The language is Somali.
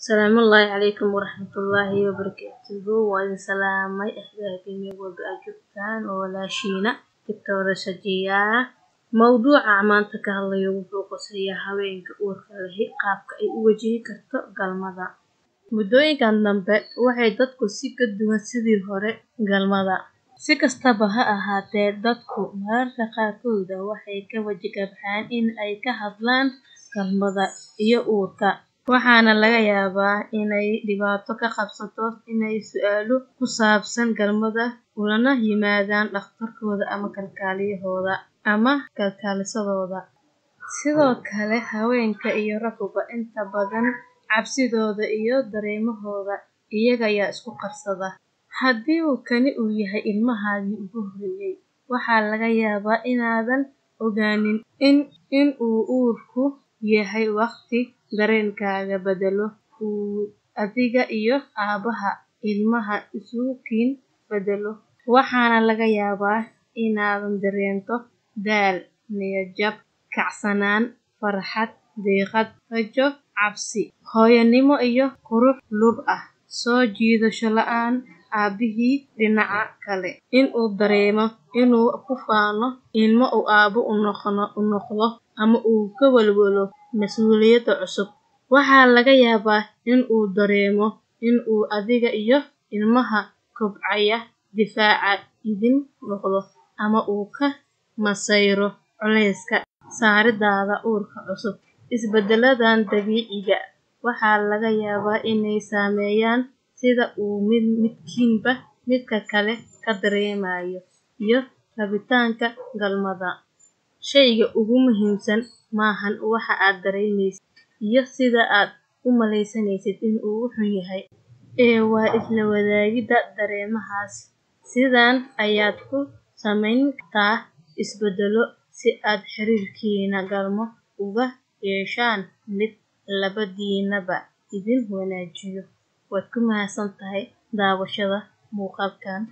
السلام الله عليكم ورحمة الله وبركاته وإن سلامي أحبابي وبأجبتان ولا شينا دكتورة شجية موضوع عمان تكهلا يوضوق سياحة وينك أوركله قابك أي وجهي كرتو قلمدا مدوين كان دنبه waxay dadku si ka duwan sidii hore galmada si kastaba ha ahaatee dadku mararka qaarkood waxay ka wajigabxaan in ay ka hadlaan galmada iyo uurka waxaana laga yaabaa inay dhibaato ka qabsato inay su'aalo ku saabsan galmada ulana yimaadaan dhakhtarkooda ama kalkaaliyahooda ama kalkaalisadooda sidoo kale haweenka iyo ragguba inta badan cabsidooda iyo dareemahooda iyaga ayaa isku qarsada haddii kani uu yahay ilmahaagii ugu horreeyay waxaa laga yaabaa inaadan ogaanin in uu uurku yahay waqti dareenkaaga bedelo uu adiga iyo aabaha ilmaha isugu kiin bedelo waxaana laga yaabaa inaadan dareento daal niyad jab kacsanaan farxad deeqad rajo cabsi hooyanimo iyo qurux lur ah soo jiidasho la'aan aabihii dhinaca kale inuu dareemo inuu ku faano ilmo uu aabo u noqdo ama uu ka walwalo mas'uuliyadda cusub waxaa laga yaabaa inuu dareemo inuu adiga iyo ilmaha kobcaya difaaca idin noqdo ama uu ka masayro culayska saaridaada uurka cusub isbedeladan dabiiciga waxaa laga yaabaa inay saameeyaan sida uu midkiinba midka kale ka dareemayo iyo rabitaanka galmada shayga ugu muhiimsan maahan waxa aad dareemaysid iyo sida aad u maleysanaysid in uu xun yahay waa isla wadaagida dareemahaas sidan ayaad ku samayn kartaa isbedelo si aad xiriirkiina galmo uga yeeshaan mid labadiinaba idin wanaajiyo waad ku mahadsantahay daawashada muuqaalkan